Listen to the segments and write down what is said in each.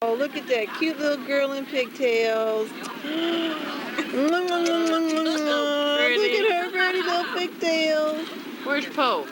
Oh, look at that cute little girl in pigtails. Look at her pretty little pigtails. Where's Poe?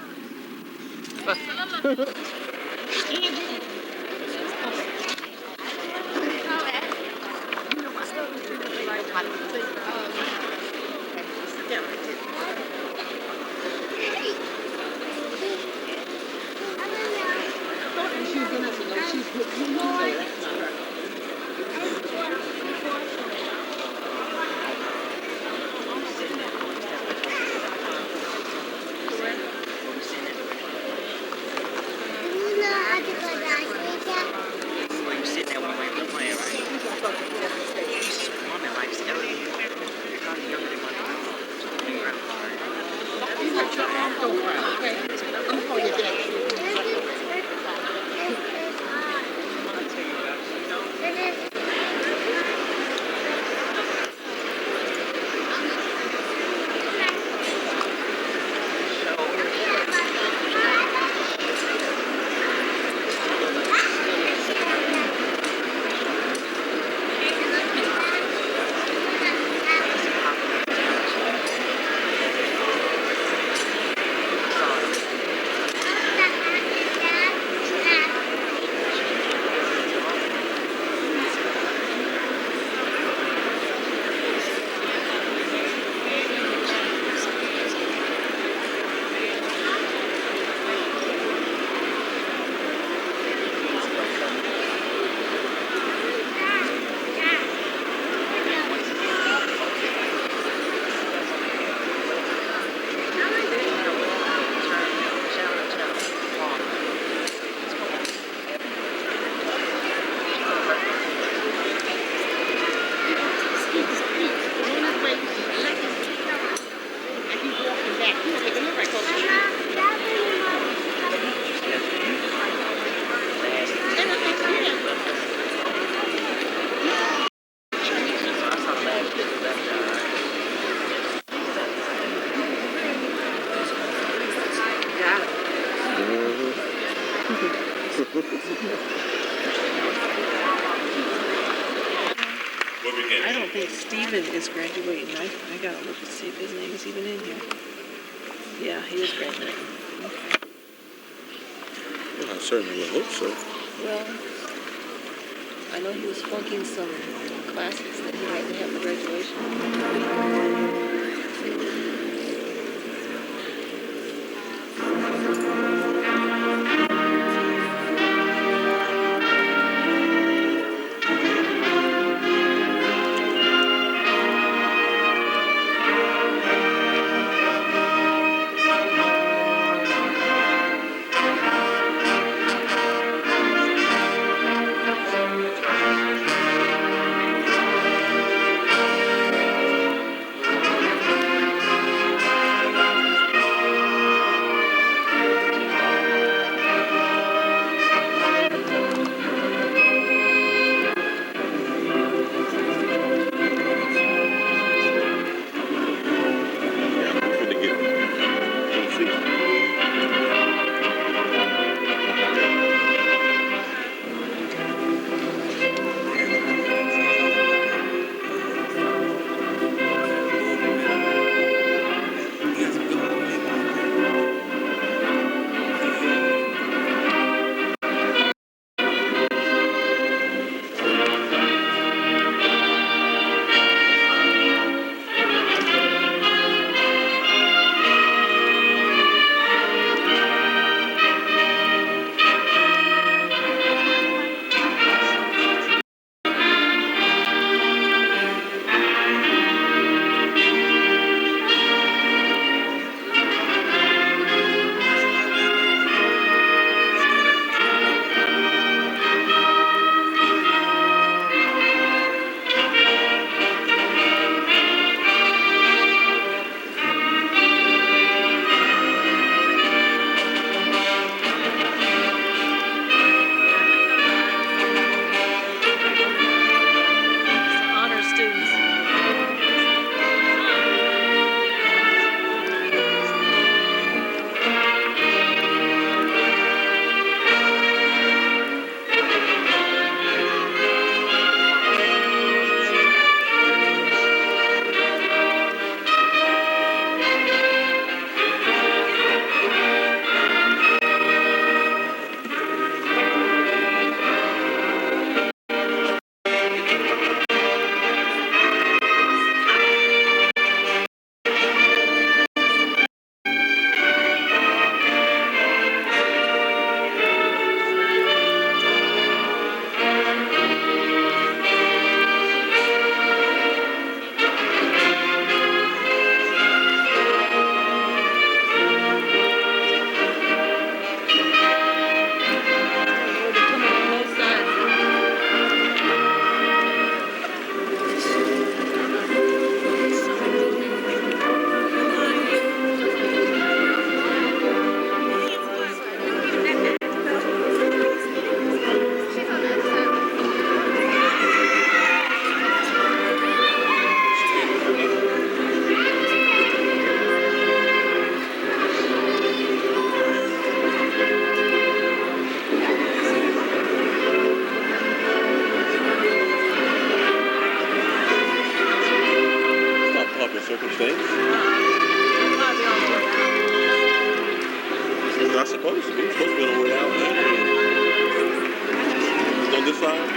I don't think Steven is graduating. I gotta look to see if his name is even in here. Yeah, he is graduating. Okay. Well, I certainly would hope so. Well, I know he was flunking some classes that he had to have for graduation. supposed to be on the way out. It's on this side?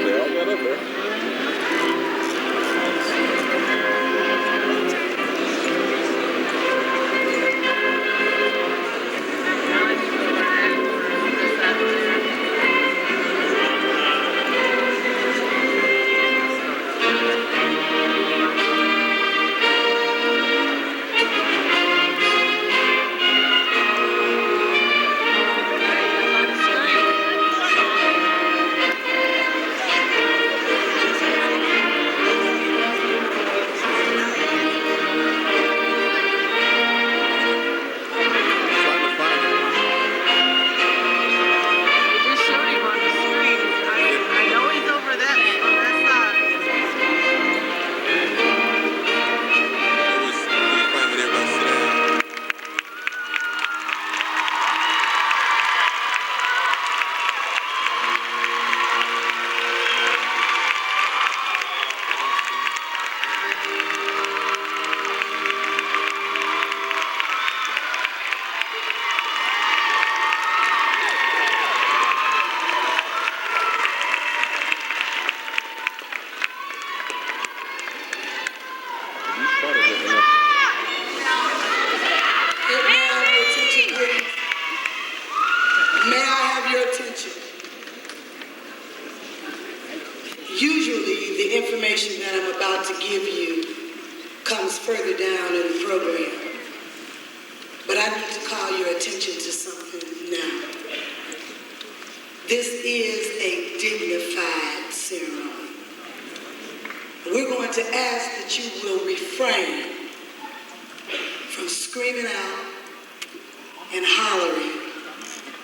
They all got up there. Trying to find it. Just showed him on the screen. I know he's over that on that side. It was fine with everybody sit down. You started looking up. May I have your attention? Usually, the information that I'm about to give you comes further down in the program. But I need to call your attention to something now. This is a dignified ceremony. We're going to ask that you will refrain from screaming out and hollering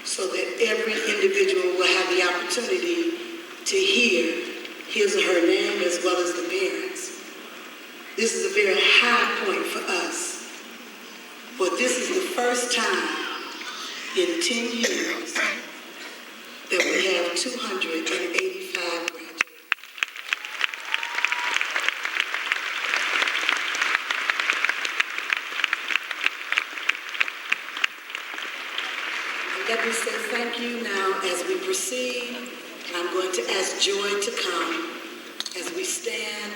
so that every individual will have the opportunity to hear his or her name as well as the parents. This is a very high point for us, for this is the first time in 10 years that we have 285 graduates. Let me say thank you now as we proceed. I'm going to ask Joy to come as we stand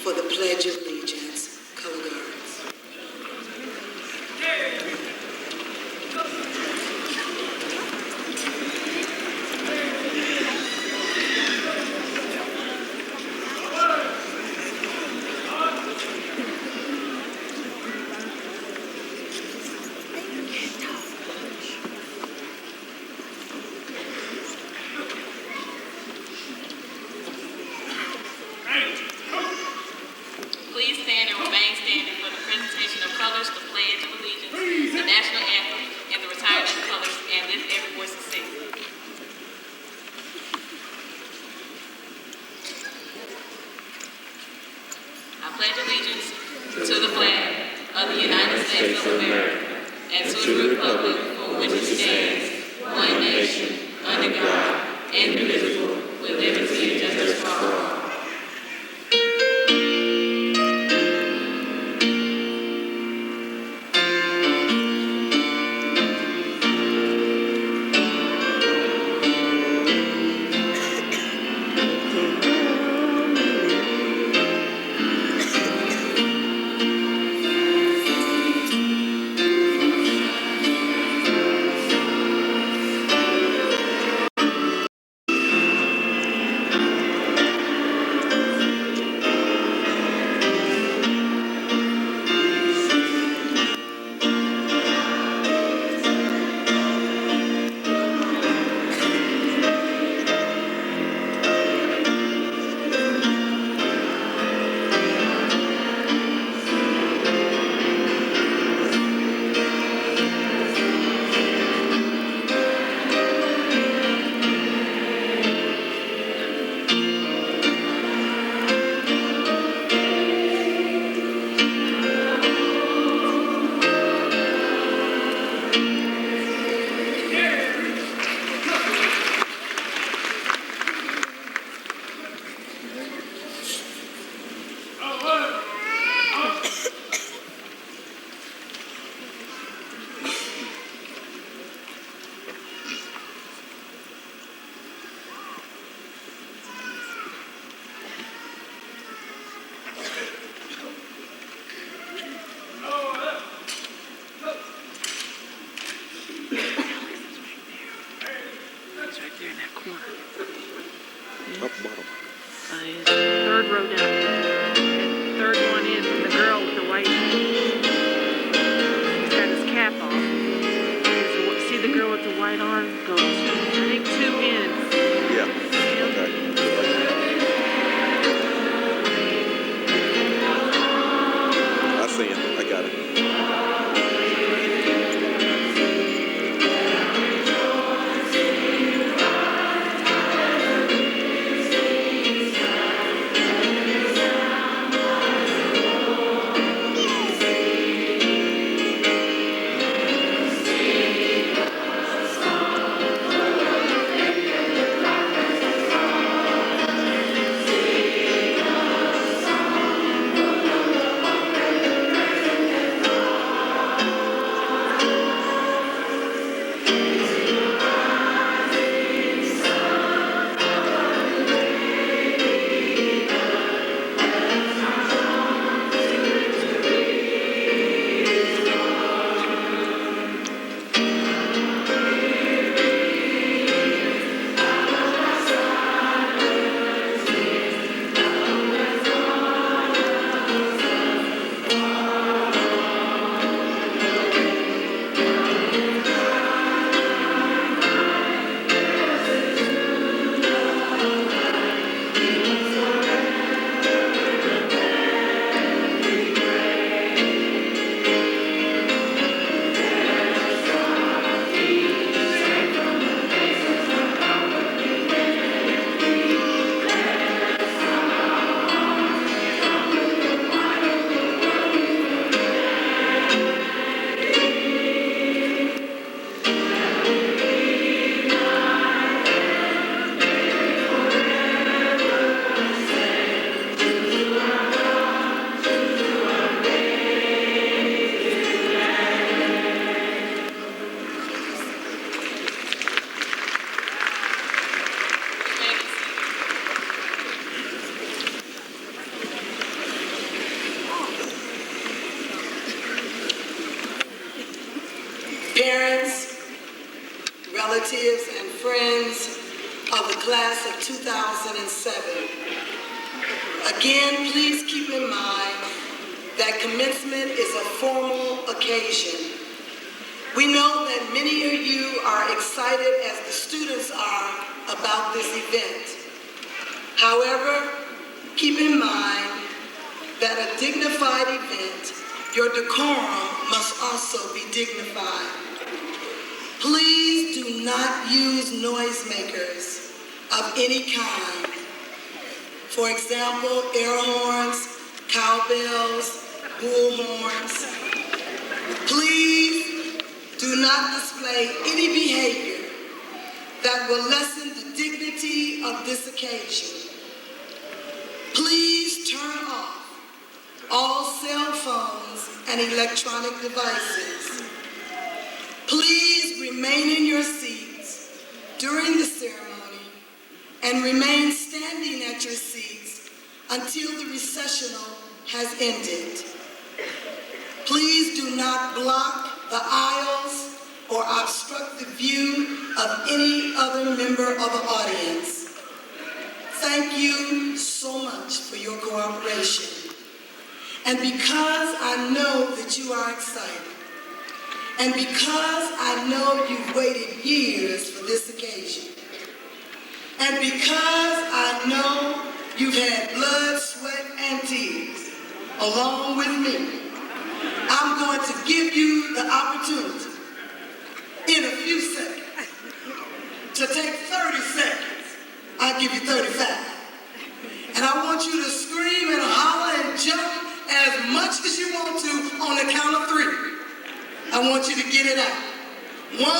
for the Pledge of Allegiance. to the flag of the United States of America, and to the republic for which it stands, one nation, under God, indivisible, with liberty and justice for all. It's right there in that corner. Top bottom. Third row down. Third one in from the girl with the white. He's got his cap off. See the girl with the white on? Goes, I think 2 in. Yeah. Okay. I see him. I got it. Parents, relatives, and friends of the class of 2007. Again, please keep in mind that commencement is a formal occasion. We know that many of you are excited as the students are about this event. However, keep in mind that a dignified event, your decorum must also be dignified. Please do not use noisemakers of any kind. For example, air horns, cowbells, display any behavior that will lessen the dignity of this occasion. Please turn off all cell phones and electronic devices. Please remain in your seats during the ceremony and remain standing at your seats until the recessional has ended. Please do not block the aisles or obstruct the view of any other member of the audience. Thank you so much for your cooperation. And because I know that you are excited, and because I know you've waited years for this occasion, and because I know you've had blood, sweat, and tears along with me, I'm going to give you the opportunity in a few seconds to take 30 seconds. I'll give you 35. And I want you to scream and holler and jump as much as you want to on the count of 3. I want you to get it out. 1, 2, 3.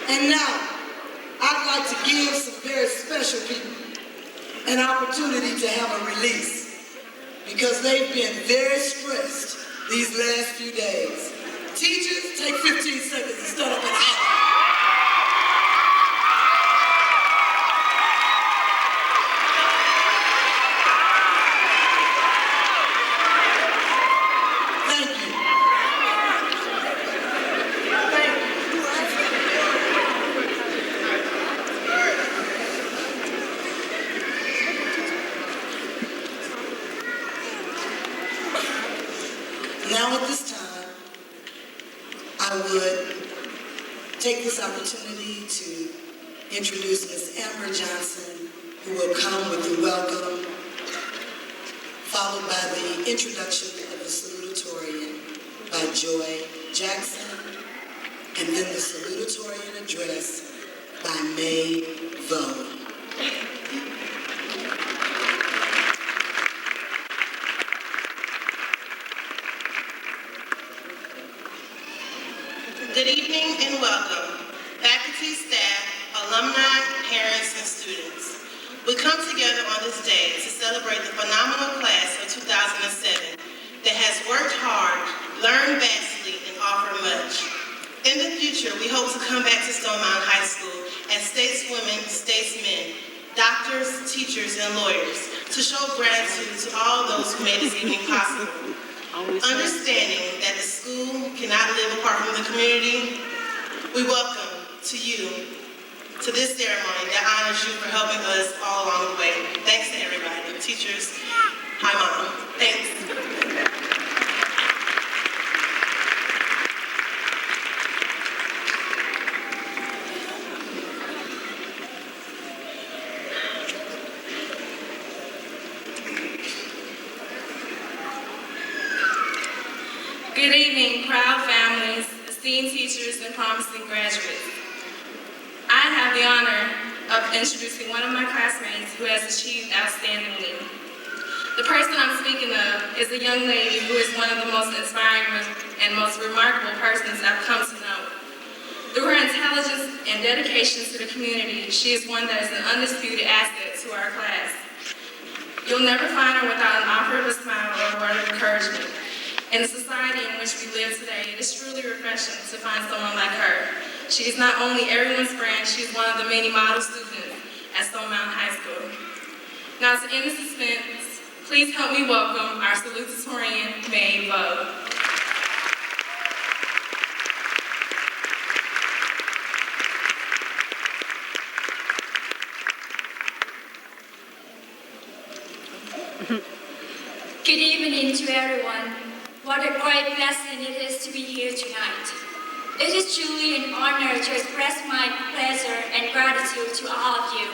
And now, I'd like to give some very special people an opportunity to have a release because they've been very stressed these last few days. Teachers, take 15 seconds to stand up and holler. Now at this time, I would take this opportunity to introduce Ms. Amber Johnson, who will come with the welcome, followed by the introduction of the salutatorian by Joy Jackson, and then the salutatorian address by May Vo. Good evening and welcome, faculty, staff, alumni, parents, and students. We come together on this day to celebrate the phenomenal class of 2007 that has worked hard, learned vastly, and offered much. In the future, we hope to come back to Stone Mountain High School as stateswomen, statesmen, doctors, teachers, and lawyers to show gratitude to all those who made this evening possible. Understanding that the school cannot live apart from the community, we welcome to you to this ceremony that honors you for helping us all along the way. Thanks to everybody, teachers. Hi, Mom. Thanks. Good evening, proud families, esteemed teachers, and promising graduates. I have the honor of introducing one of my classmates who has achieved outstandingly. The person I'm speaking of is a young lady who is one of the most inspiring and most remarkable persons I've come to know. Through her intelligence and dedication to the community, she is one that is an undisputed asset to our class. You'll never find her without an offer of a smile or a word of encouragement. In the society in which we live today, it is truly refreshing to find someone like her. She is not only everyone's friend, she is one of the many model students at Stone Mountain High School. Now, to end the suspense, Please help me welcome our salutatorian, May Vo. Good evening to everyone. What a great blessing it is to be here tonight. It is truly an honor to express my pleasure and gratitude to all of you.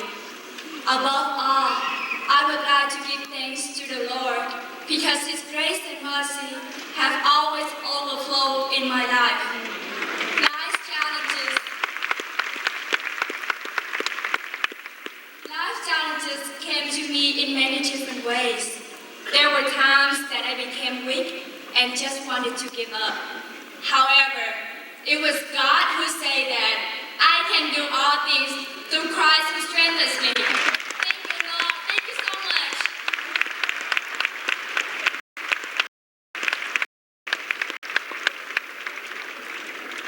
Above all, I would like to give thanks to the Lord because His grace and mercy have always overflowed in my life. Life challenges came to me in many different ways. There were times that I became weak and just wanted to give up. However, it was God who said that I can do all things through Christ who strengthens me. Thank you, Lord. Thank you so much.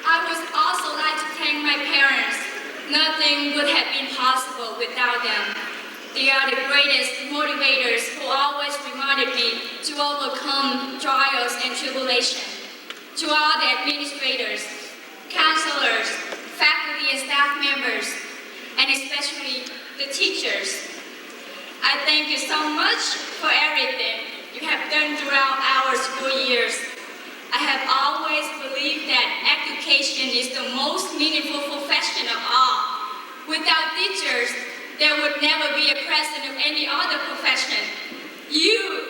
I would also like to thank my parents. Nothing would have been possible without them. They are the greatest motivators who always reminded me to overcome trials and tribulation. To all the administrators, counselors, faculty and staff members, and especially the teachers, I thank you so much for everything you have done throughout our school years. I have always believed that education is the most meaningful profession of all. Without teachers, there would never be a president of any other profession. You,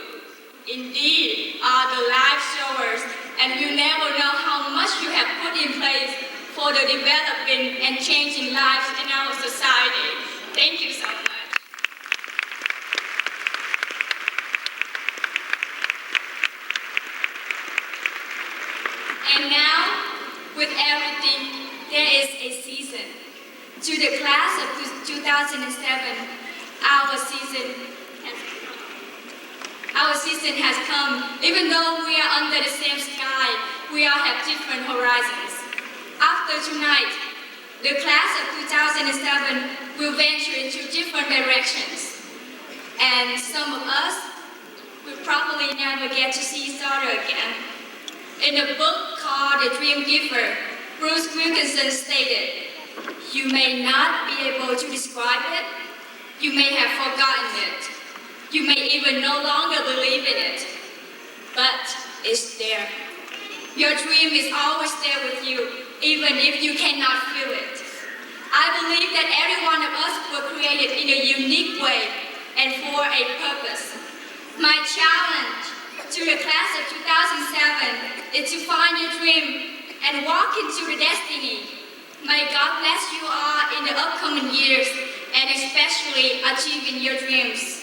indeed, are the life showers, and you never know how much you have put in place for the development and changing lives in our society. Thank you so much. And now, with everything, there is a season. To the class of 2007, our season has come. Even though we are under the same sky, we all have different horizons. After tonight, the class of 2007 will venture into different directions. And some of us will probably never get to see each other again. In a book called The Dream Giver, Bruce Wilkinson stated, "You may not be able to describe it, you may have forgotten it, you may even no longer believe in it, but it's there. Your dream is always there with you, even if you cannot feel it." I believe that every one of us were created in a unique way and for a purpose. My challenge to the class of 2007 is to find your dream and walk into the destiny. May God bless you all in the upcoming years and especially achieving your dreams.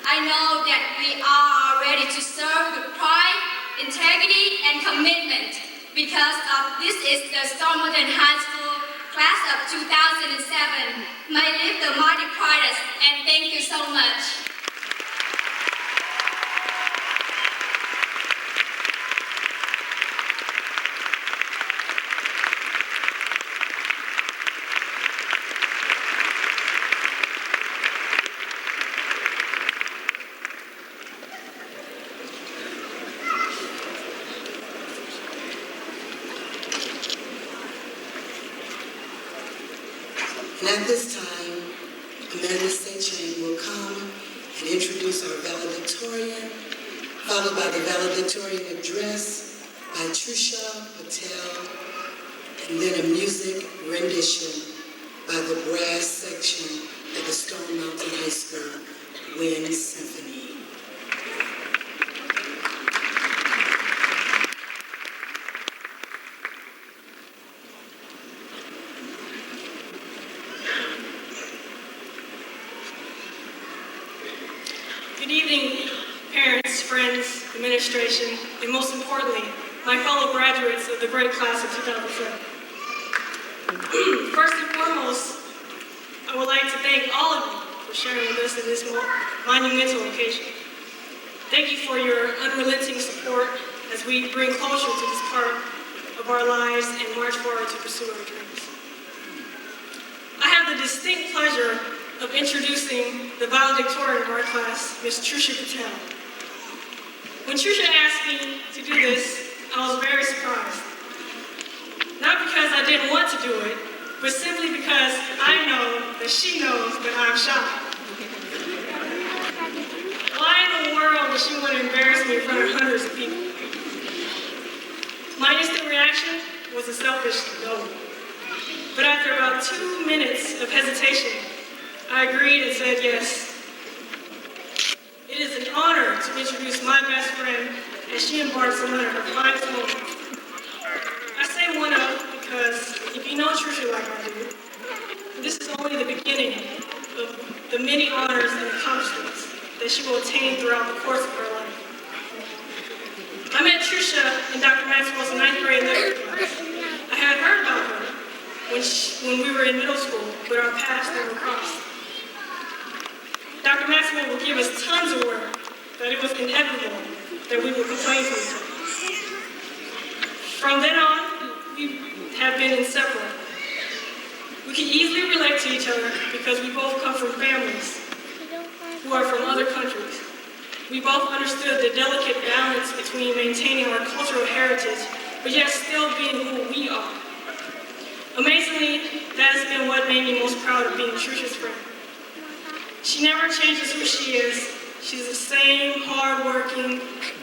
I know that we are ready to serve with pride, integrity, and commitment because this is the Stormington High School class of 2007. May live the mighty proudest, and thank you so much. And at this time, Amanda St. will come and introduce our valedictorian, followed by the valedictorian address by Trisha Patel, and then a music rendition by the brass section of the Stone Mountain High School Wind Symphony. Good evening, parents, friends, administration, and most importantly, my fellow graduates of the great class of 2007. First and foremost, I would like to thank all of you for sharing with us in this monumental occasion. Thank you for your unrelenting support as we bring closure to this part of our lives and march forward to pursue our dreams. I have the distinct pleasure of introducing the valedictorian of our class, Ms. Trisha Patel. When Trisha asked me to do this, I was very surprised. Not because I didn't want to do it, but simply because I know that she knows that I'm shy. Why in the world would she want to embarrass me in front of hundreds of people? My instant reaction was a selfish no. But after about 2 minutes of hesitation, I agreed and said yes. It is an honor to introduce my best friend as she embarks on one of her finest moments. I say one of because if you know Trisha like I do, this is only the beginning of the many honors and accomplishments that she will attain throughout the course of her life. I met Trisha in Dr. Maxwell's 9th grade lecture class. I had heard about her when we were in middle school, but our paths never crossed. Dr. Maxwell would give us tons of work that it was inevitable that we would complain to each other. From then on, we have been inseparable. We can easily relate to each other because we both come from families who are from other countries. We both understood the delicate balance between maintaining our cultural heritage, but yet still being who we are. Amazingly, that has been what made me most proud of being Trisha's friend. She never changes who she is. She's the same hard-working,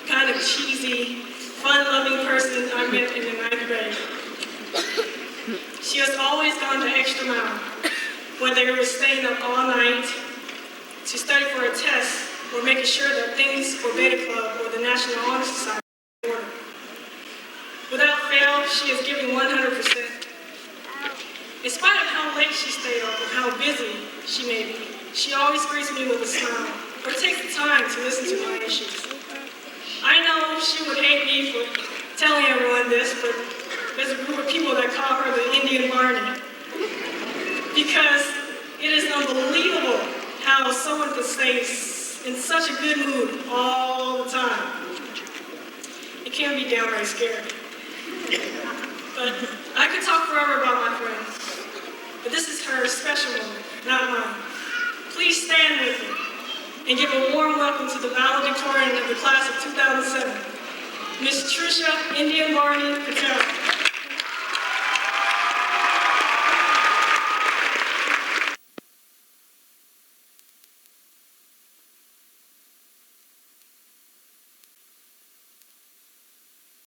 kind of cheesy, fun-loving person I met in the 9th grade. She has always gone the extra mile, whether it was staying up all night to study for a test or making sure that things for Beta Club or the National Honor Society were in order. Without fail, she is giving 100%. In spite of how late she stayed up or how busy she may be, she always greets me with a smile or takes the time to listen to my issues. I know she would hate me for telling everyone this, but there's a group of people that call her the Indian Barney. Because it is unbelievable how someone could stay in such a good mood all the time. It can be downright scary. But I could talk forever about my friends. But this is her special moment, not mine. Please stand with me and give a warm welcome to the valedictorian of the class of 2007, Miss Trisha Indian Barney Patel.